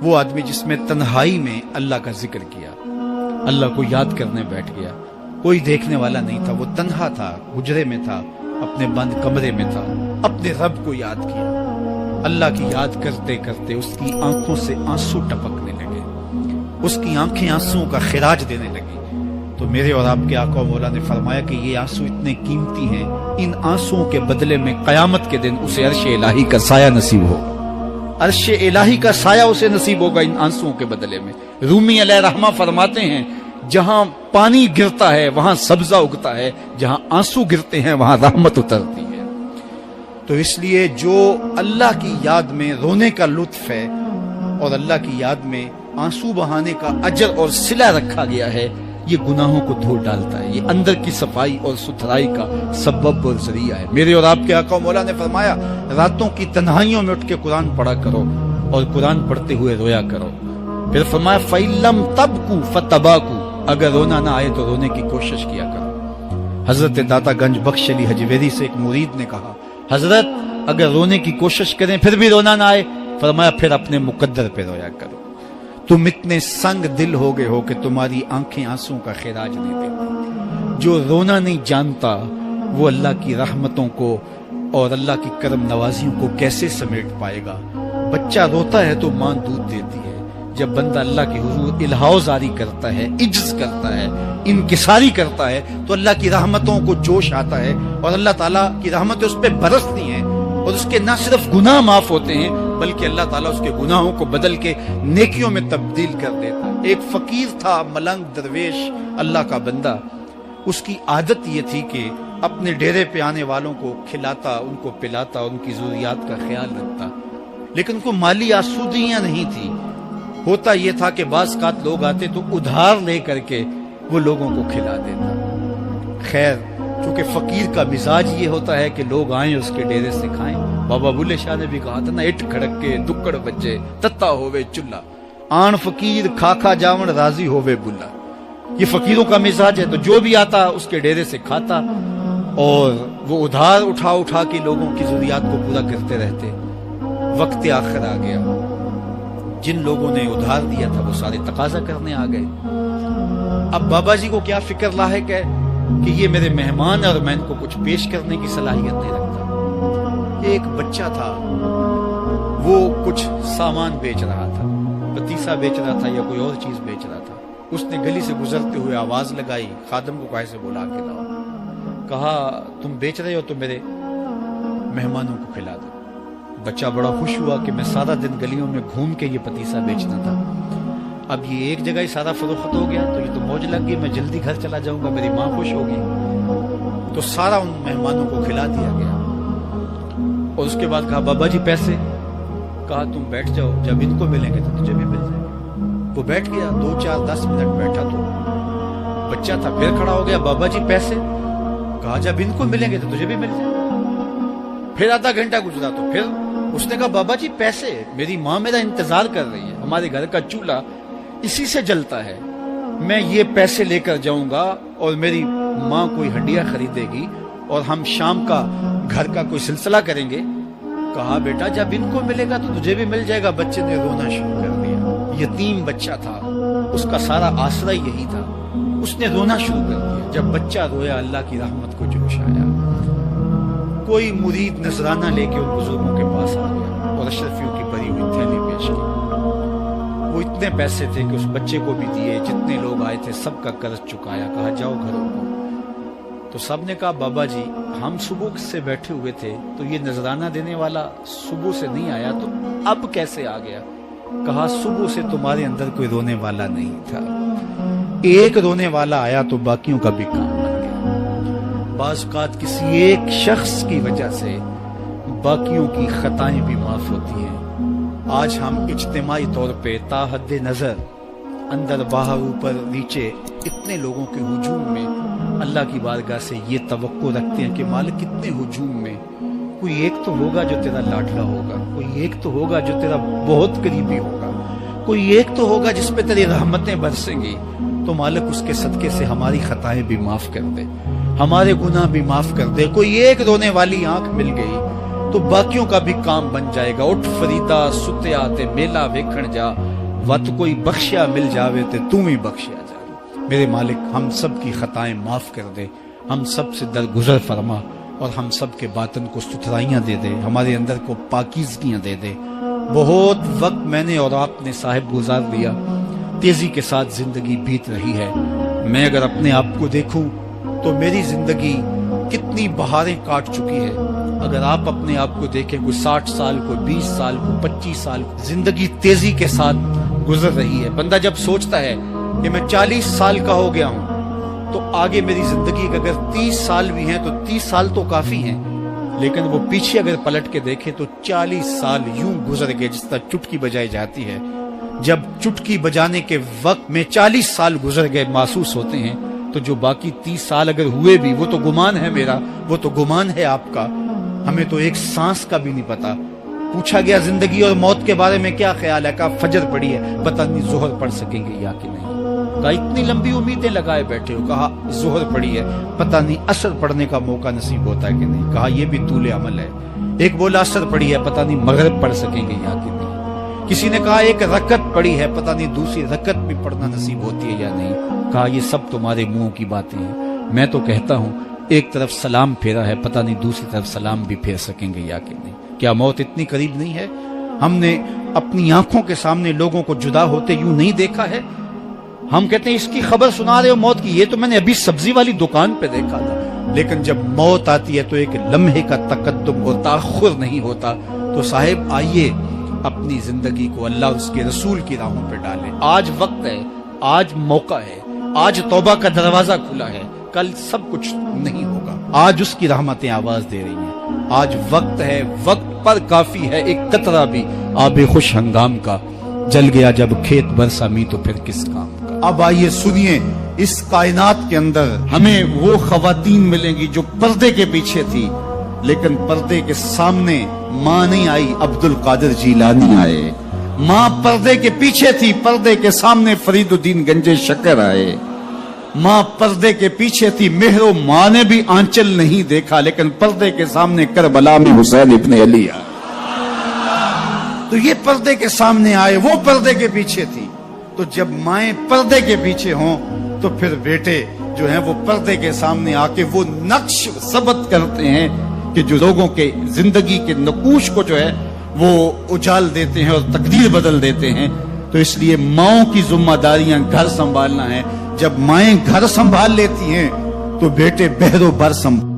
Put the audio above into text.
وہ آدمی جس میں تنہائی میں اللہ کا ذکر کیا، اللہ کو یاد کرنے بیٹھ گیا، کوئی دیکھنے والا نہیں تھا، وہ تنہا تھا، حجرے میں تھا، اپنے بند کمرے میں تھا، اپنے رب کو یاد کیا۔ اللہ کی یاد کرتے کرتے اس کی آنکھوں سے آنسو ٹپکنے لگے، اس کی آنکھیں آنسوؤں کا خراج دینے لگی۔ تو میرے اور آپ کے آقا مولا نے فرمایا کہ یہ آنسو اتنے قیمتی ہیں، ان آنسوؤں کے بدلے میں قیامت کے دن اسے عرش الہی کا سایہ نصیب ہو، عرش الہی کا سایہ اسے نصیب ہوگا ان آنسوؤں کے بدلے میں۔ رومی علیہ رحمہ فرماتے ہیں جہاں پانی گرتا ہے وہاں سبزہ اگتا ہے، جہاں آنسو گرتے ہیں وہاں رحمت اترتی ہے۔ تو اس لیے جو اللہ کی یاد میں رونے کا لطف ہے اور اللہ کی یاد میں آنسو بہانے کا اجر اور صلہ رکھا گیا ہے، یہ گناہوں کو دھو ڈالتا ہے، یہ اندر کی صفائی اور ستھرائی کا سبب اور ذریعہ ہے۔ میرے اور آپ کے آقا مولا نے فرمایا راتوں کی تنہائیوں میں اٹھ کے قرآن پڑھا کرو اور قرآن پڑھتے ہوئے رویا کرو۔ پھر فرمایا فَإِلَّمْ تَبْكُوا فَتَبَاكُوا، اگر رونا نہ آئے تو رونے کی کوشش کیا کرو۔ حضرت داتا گنج بخش علی حجویری سے ایک مرید نے کہا حضرت اگر رونے کی کوشش کریں پھر بھی رونا نہ آئے، فرمایا پھر اپنے مقدر پہ رویا کرو۔ تم اتنے سنگ دل ہو گئے ہو کہ تمہاری آنکھیں آنسوں کا خراج نہیں دیتی۔ جو رونا نہیں جانتا وہ اللہ کی رحمتوں کو اور اللہ کی کرم نوازیوں کو کیسے سمیٹ پائے گا؟ بچہ روتا ہے تو ماں دودھ دیتی ہے، جب بندہ اللہ کے حضور الہاؤ زاری کرتا ہے، عجز کرتا ہے، انکساری کرتا ہے تو اللہ کی رحمتوں کو جوش آتا ہے اور اللہ تعالیٰ کی رحمتیں اس پہ برستی ہیں اور اس کے نہ صرف گناہ معاف ہوتے ہیں بلکہ اللہ تعالیٰ اس کے گناہوں کو بدل کے نیکیوں میں تبدیل کر دیتا ہے۔ ایک فقیر تھا، ملنگ درویش، اللہ کا بندہ، اس کی عادت یہ تھی کہ اپنے ڈیرے پہ آنے والوں کو کھلاتا، ان کو پلاتا، ان کی ضروریات کا خیال رکھتا، لیکن کو مالی آسودگیاں نہیں تھی۔ ہوتا یہ تھا کہ بعض اوقات لوگ آتے تو ادھار لے کر کے وہ لوگوں کو کھلا دیتا۔ خیر چونکہ فقیر کا مزاج یہ ہوتا ہے کہ لوگ آئیں اس کے ڈیرے سے کھائیں۔ بابا بلے شاہ نے بھی کہا تھا نا، اٹھ کھڑک کے دکڑ بجے تتا ہووے چلا، آن فقیر کھا کھا جاون راضی ہووے بلا۔ یہ فقیروں کا مزاج ہے، تو جو بھی آتا اس کے ڈیرے سے کھاتا اور وہ ادھار اٹھا اٹھا کے لوگوں کی ضروریات کو پورا کرتے رہتے۔ وقت آخر آ گیا، جن لوگوں نے ادھار دیا تھا وہ سارے تقاضا کرنے آ گئے۔ اب بابا جی کو کیا فکر لاحق ہے کہ یہ میرے مہمان اور میں ان کو کچھ پیش کرنے کی صلاحیت نہیں رکھتا۔ ایک بچہ تھا، وہ کچھ سامان بیچ رہا تھا، پتیسا بیچ رہا تھا یا کوئی اور چیز بیچ رہا تھا۔ اس نے گلی سے گزرتے ہوئے آواز لگائی، خادم کو کہا سے بلا کے لاؤ، کہا تم بیچ رہے ہو تو میرے مہمانوں کو کھلا دو۔ بچہ بڑا خوش ہوا کہ میں سارا دن گلیوں میں گھوم کے یہ پتیسا بیچنا تھا، اب یہ ایک جگہ ہی سارا فروخت ہو گیا تو یہ تو موج لگ گئی، میں جلدی گھر چلا جاؤں گا، میری ماں خوش ہوگی۔ تو سارا ان مہمانوں کو کھلا دیا گیا اور اس کے بعد کہا بابا جی پیسے؟ کہا تم بیٹھ جاؤ، جب ان کو ملیں گے تو تجھے بھی مل جائے گا۔ وہ بیٹھ گیا، 2 4 10 منٹ بیٹھا تو بچہ تھا، پھر کھڑا ہو گیا، بابا جی پیسے؟ کہا جب ان کو ملیں گے تو تجھے بھی مل جائے گا۔ پھر آدھا گھنٹہ گزرا تو پھر اس نے کہا بابا جی پیسے؟ میری ماں میرا انتظار کر رہی ہے، ہمارے گھر کا چولہا اسی سے جلتا ہے، میں یہ پیسے لے کر جاؤں گا اور میری ماں کوئی ہنڈیا خریدے گی اور ہم شام کا گھر کا کوئی سلسلہ کریں گے۔ کہا بیٹا جب ان کو ملے گا تو تجھے بھی مل جائے گا۔ بچے نے رونا شروع کر دیا، یتیم بچہ تھا، اس کا سارا آسرا یہی تھا، اس نے رونا شروع کر دیا۔ جب بچہ رویا اللہ کی رحمت کو جوش آیا، کوئی مرید نذرانہ لے کے ان بزرگوں کے پاس آ گیا اور اشرفیوں کی بھری ہوئی تھیلی پیش کی۔ وہ اتنے پیسے تھے کہ اس بچے کو بھی دیے، جتنے لوگ آئے تھے سب کا قرض چکایا، کہا جاؤ گھروں کو۔ تو سب نے کہا بابا جی ہم صبح سے بیٹھے ہوئے تھے تو یہ نذرانہ دینے والا صبح سے نہیں آیا، تو اب کیسے آ گیا؟ کہا صبح سے تمہارے اندر کوئی رونے والا نہیں تھا، ایک رونے والا آیا تو باقیوں کا بھی کام بن گیا۔ بعض اوقات کسی ایک شخص کی وجہ سے باقیوں کی خطائیں بھی معاف ہوتی ہیں۔ آج ہم اجتماعی طور پہ تا حد نظر اندر باہر اوپر نیچے اتنے لوگوں کے ہجوم میں اللہ کی بارگاہ سے یہ توقع رکھتے ہیں کہ مالک کتنے ہجوم میں کوئی ایک تو ہوگا جو تیرا لاڈلا ہوگا، کوئی ایک تو ہوگا جو تیرا بہت قریبی ہوگا، کوئی ایک تو ہوگا جس پہ تیری رحمتیں برسیں گی۔ تو مالک اس کے صدقے سے ہماری خطائیں بھی معاف کر دے، ہمارے گناہ بھی معاف کر دے۔ کوئی ایک رونے والی آنکھ مل گئی تو باقیوں کا بھی کام بن جائے گا. اٹھ فریدا ستیا تے میلا ویکھن جا, وت کوئی بخشیا مل جاوے تے تم ہی بخشیا جا. میرے مالک ہم سب کی خطائیں معاف کر دے, ہم سب سے درگزر فرما, اور ہم سب کے باطن کو ستھرائیاں دے دے, ہمارے اندر کو پاکیزگیاں دے دے. بہت وقت میں نے اور آپ نے صاحب گزار لیا, تیزی کے ساتھ زندگی بیت رہی ہے. میں اگر اپنے آپ کو دیکھوں تو میری زندگی کتنی بہاریں کاٹ چکی ہے. اگر آپ اپنے آپ کو دیکھیں, کوئی 60 سال, کوئی 20 سال, کوئی 25 سال, زندگی تیزی کے ساتھ گزر رہی ہے. بندہ جب سوچتا ہے کہ میں 40 سال کا ہو گیا ہوں تو آگے میری زندگی کے اگر 30 سال بھی ہیں تو 30 سال تو کافی ہیں, لیکن وہ پیچھے اگر پلٹ کے دیکھے تو 40 سال یوں گزر گئے جس طرح چٹکی بجائی جاتی ہے. جب چٹکی بجانے کے وقت میں 40 سال گزر گئے محسوس ہوتے ہیں, تو جو باقی 30 سال اگر ہوئے بھی وہ تو گمان ہے میرا, وہ تو گمان ہے آپ کا. ہمیں تو ایک سانس کا بھی نہیں پتا. پوچھا گیا زندگی اور موت کے بارے میں کیا خیال ہے, کہا فجر پڑی ہے, پتہ نہیں ظہر پڑھ سکیں گے یا کہ نہیں. کہا اتنی لمبی امیدیں لگائے بیٹھے ہو, کہا ظہر پڑی ہے, پتہ نہیں عصر پڑھنے کا موقع نصیب ہوتا ہے کہ نہیں. کہا یہ بھی طول عمل ہے. ایک بولا عصر پڑی ہے, پتہ نہیں مغرب پڑھ سکیں گے یا کہ نہیں. کسی نے کہا ایک رکعت پڑی ہے, پتہ نہیں دوسری رکعت بھی پڑھنا نصیب ہوتی ہے یا نہیں. کہا یہ سب تمہارے منہوں کی باتیں ہیں. میں تو کہتا ہوں ایک طرف سلام پھیرا ہے, پتہ نہیں دوسری طرف سلام بھی پھیر سکیں گے یا کہ نہیں. کیا موت اتنی قریب نہیں ہے؟ ہم نے اپنی آنکھوں کے سامنے لوگوں کو جدا ہوتے یوں نہیں دیکھا ہے. ہم کہتے ہیں اس کی خبر سنا رہے ہو موت کی, یہ تو میں نے ابھی سبزی والی دکان پہ دیکھا تھا. لیکن جب موت آتی ہے تو ایک لمحے کا تقدم اور تاخر نہیں ہوتا. تو صاحب آئیے اپنی زندگی کو اللہ اور اس کے رسول کی راہوں پہ ڈالیں. آج وقت ہے, آج موقع ہے, آج توبہ کا دروازہ کھلا ہے, کل سب کچھ نہیں ہوگا. آج اس کی رحمتیں آواز دے رہی ہیں. آج وقت ہے, وقت پر کافی ہے ایک قطرہ بھی آب خوش ہنگام کا. جل گیا جب کھیت برسا می تو پھر کس کام کا. اب آئیے سنیے, اس کائنات کے اندر ہمیں وہ خواتین ملیں گی جو پردے کے پیچھے تھی, لیکن پردے کے سامنے ماں نہیں آئی, عبد القادر جیلانی آئے. ماں پردے کے پیچھے تھی, پردے کے سامنے فرید الدین گنج شکر آئے. ماں پردے کے پیچھے تھی, مہر و ماں نے بھی آنچل نہیں دیکھا, لیکن پردے کے سامنے کربلا میں حسین ابن علی آئے. تو یہ پردے کے سامنے آئے, وہ پردے کے پیچھے تھی. تو جب مائیں پردے کے پیچھے ہوں تو پھر بیٹے جو ہیں وہ پردے کے سامنے آ کے وہ نقش ثبت کرتے ہیں کہ جو لوگوں کے زندگی کے نقوش کو جو ہے وہ اجال دیتے ہیں اور تقدیر بدل دیتے ہیں. تو اس لیے ماؤں کی ذمہ داریاں گھر سنبھالنا ہے. جب مائیں گھر سنبھال لیتی ہیں تو بیٹے بہر و بر سنبھال